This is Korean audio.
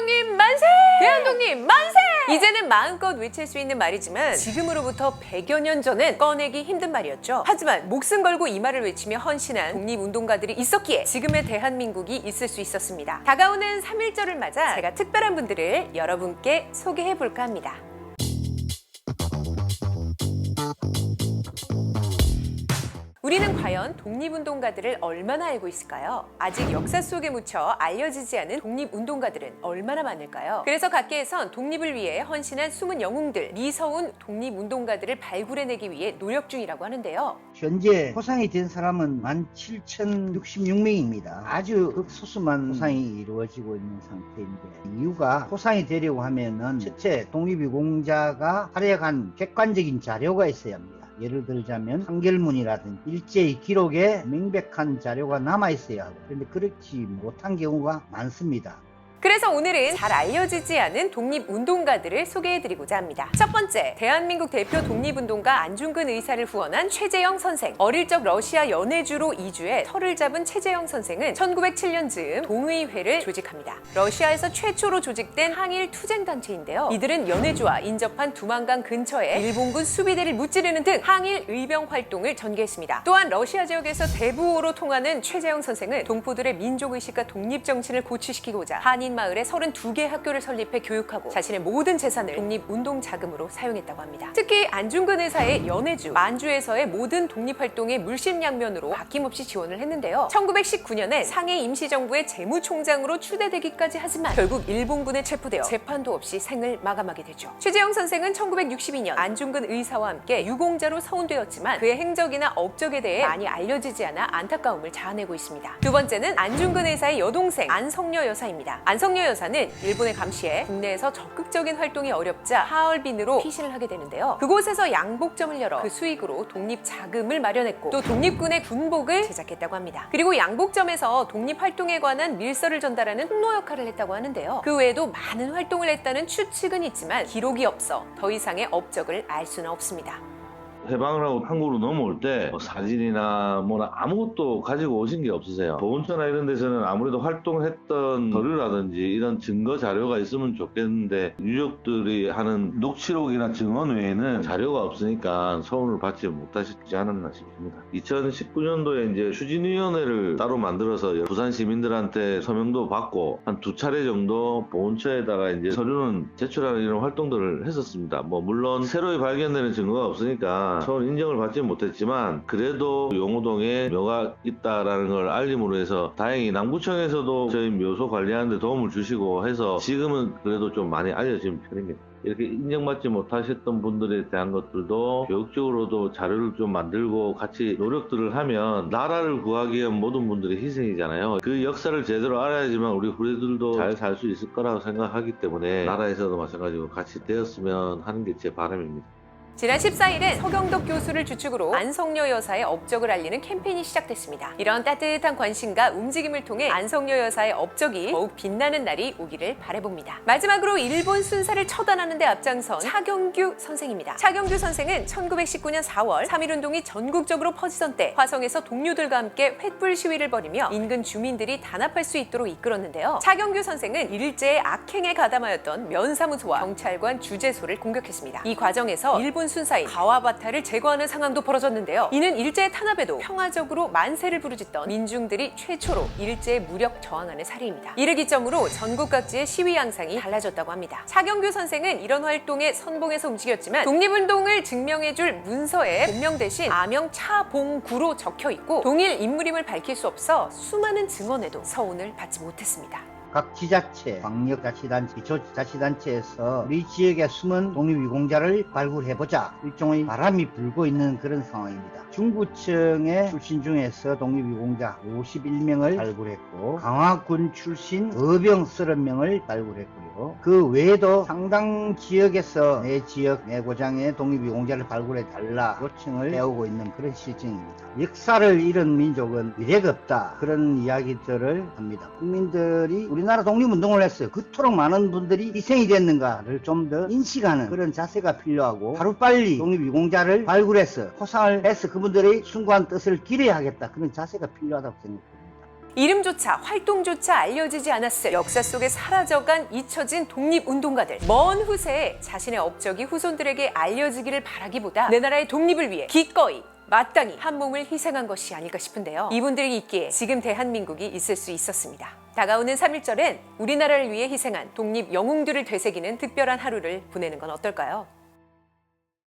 대한독립 만세! 대한독립 만세! 이제는 마음껏 외칠 수 있는 말이지만 지금으로부터 100여 년 전엔 꺼내기 힘든 말이었죠. 하지만 목숨 걸고 이 말을 외치며 헌신한 독립운동가들이 있었기에 지금의 대한민국이 있을 수 있었습니다. 다가오는 3.1절을 맞아 제가 특별한 분들을 여러분께 소개해볼까 합니다. 우리는 과연 독립운동가들을 얼마나 알고 있을까요? 아직 역사 속에 묻혀 알려지지 않은 독립운동가들은 얼마나 많을까요? 그래서 각계에선 독립을 위해 헌신한 숨은 영웅들, 미서운 독립운동가들을 발굴해내기 위해 노력 중이라고 하는데요. 현재 포상이 된 사람은 17,066명입니다. 아주 극소수만 포상이 이루어지고 있는 상태인데, 이유가 포상이 되려고 하면은 첫째, 독립유공자가 활약한 객관적인 자료가 있어야 합니다. 예를 들자면 판결문이라든지 일제의 기록에 명백한 자료가 남아있어야 하고, 그런데 그렇지 못한 경우가 많습니다. 그래서 오늘은 잘 알려지지 않은 독립운동가들을 소개해드리고자 합니다. 첫 번째, 대한민국 대표 독립운동가 안중근 의사를 후원한 최재형 선생. 어릴 적 러시아 연해주로 이주해 터를 잡은 최재형 선생은 1907년 즈음 동의회를 조직합니다. 러시아에서 최초로 조직된 항일 투쟁단체인데요. 이들은 연해주와 인접한 두만강 근처에 일본군 수비대를 무찌르는 등 항일 의병 활동을 전개했습니다. 또한 러시아 지역에서 대부호로 통하는 최재형 선생은 동포들의 민족의식과 독립정신을 고취시키고자 한인 마을에 32개 학교를 설립해 교육하고 자신의 모든 재산을 독립운동 자금으로 사용했다고 합니다. 특히 안중근 의사의 연해주, 만주에서의 모든 독립활동에 물심양면으로 아낌없이 지원을 했는데요. 1919년에 상해 임시정부의 재무총장으로 추대되기까지 하지만 결국 일본군에 체포되어 재판도 없이 생을 마감하게 되죠. 최재형 선생은 1962년 안중근 의사와 함께 유공자로 서운되었지만 그의 행적이나 업적에 대해 많이 알려지지 않아 안타까움을 자아내고 있습니다. 두 번째는 안중근 의사의 여동생 안성녀 여사입니다. 안성녀 여사는 일본의 감시에 국내에서 적극적인 활동이 어렵자 하얼빈으로 피신을 하게 되는데요. 그곳에서 양복점을 열어 그 수익으로 독립 자금을 마련했고 또 독립군의 군복을 제작했다고 합니다. 그리고 양복점에서 독립활동에 관한 밀서를 전달하는 홍로 역할을 했다고 하는데요. 그 외에도 많은 활동을 했다는 추측은 있지만 기록이 없어 더 이상의 업적을 알 수는 없습니다. 해방을 하고 한국으로 넘어올 때 사진이나 뭐나 아무것도 가지고 오신 게 없으세요? 보훈처나 이런 데서는 아무래도 활동을 했던 서류라든지 이런 증거 자료가 있으면 좋겠는데 유족들이 하는 녹취록이나 증언 외에는 자료가 없으니까 서운을 받지 못하시지 않았나 싶습니다. 2019년도에 이제 추진위원회를 따로 만들어서 부산 시민들한테 서명도 받고 한 2차례 정도 보훈처에다가 이제 서류는 제출하는 이런 활동들을 했었습니다. 물론 새로이 발견되는 증거가 없으니까 서울 인정을 받지 못했지만 그래도 용호동에 묘가 있다라는 걸 알림으로 해서 다행히 남구청에서도 저희 묘소 관리하는 데 도움을 주시고 해서 지금은 그래도 좀 많이 알려진 편입니다. 이렇게 인정받지 못하셨던 분들에 대한 것들도 교육적으로도 자료를 좀 만들고 같이 노력들을 하면 나라를 구하기 위한 모든 분들의 희생이잖아요. 그 역사를 제대로 알아야지만 우리 후대들도 잘 살 수 있을 거라고 생각하기 때문에 나라에서도 마찬가지로 같이 되었으면 하는 게 제 바람입니다. 지난 14일엔 서경덕 교수를 주축으로 안성녀 여사의 업적을 알리는 캠페인이 시작됐습니다. 이런 따뜻한 관심과 움직임을 통해 안성녀 여사의 업적이 더욱 빛나는 날이 오기를 바라봅니다. 마지막으로 일본 순사를 처단하는 데 앞장선 차경규 선생입니다. 차경규 선생은 1919년 4월 3.1운동이 전국적으로 퍼지던 때 화성에서 동료들과 함께 횃불 시위를 벌이며 인근 주민들이 단합할 수 있도록 이끌었는데요. 차경규 선생은 일제의 악행에 가담하였던 면사무소와 경찰관 주재소를 공격했습니다. 이 과정에서 일본 순사인 가와바타를 제거하는 상황도 벌어졌는데요. 이는 일제의 탄압에도 평화적으로 만세를 부르짖던 민중들이 최초로 일제에 무력 저항하는 사례입니다. 이를 기점으로 전국 각지의 시위 양상이 달라졌다고 합니다. 차경규 선생은 이런 활동에 선봉해서 움직였지만 독립운동을 증명해줄 문서에 본명 대신 아명 차봉구로 적혀있고 동일 인물임을 밝힐 수 없어 수많은 증언에도 서운을 받지 못했습니다. 각 지자체, 광역자치단체, 기초자치단체에서 우리 지역의 숨은 독립유공자를 발굴해보자 일종의 바람이 불고 있는 그런 상황입니다. 중구청의 출신 중에서 독립유공자 51명을 발굴했고 강화군 출신 의병 30명을 발굴했고요. 그 외에도 상당 지역에서 내 지역, 내 고장의 독립유공자를 발굴해달라 요청을 해오고 있는 그런 실정입니다. 역사를 잃은 민족은 미래가 없다, 그런 이야기들을 합니다. 국민들이 우리나라 독립운동을 했어요. 그토록 많은 분들이 희생이 됐는가를 좀 더 인식하는 그런 자세가 필요하고 하루빨리 독립유공자를 발굴해서 포상을 해서 그분들의 숭고한 뜻을 기려야 하겠다, 그런 자세가 필요하다고 생각합니다. 이름조차 활동조차 알려지지 않았을 역사 속에 사라져간 잊혀진 독립운동가들. 먼 후세에 자신의 업적이 후손들에게 알려지기를 바라기보다 내 나라의 독립을 위해 기꺼이 마땅히 한 몸을 희생한 것이 아닐까 싶은데요. 이분들이 있기에 지금 대한민국이 있을 수 있었습니다. 다가오는 3.1절엔 우리나라를 위해 희생한 독립 영웅들을 되새기는 특별한 하루를 보내는 건 어떨까요?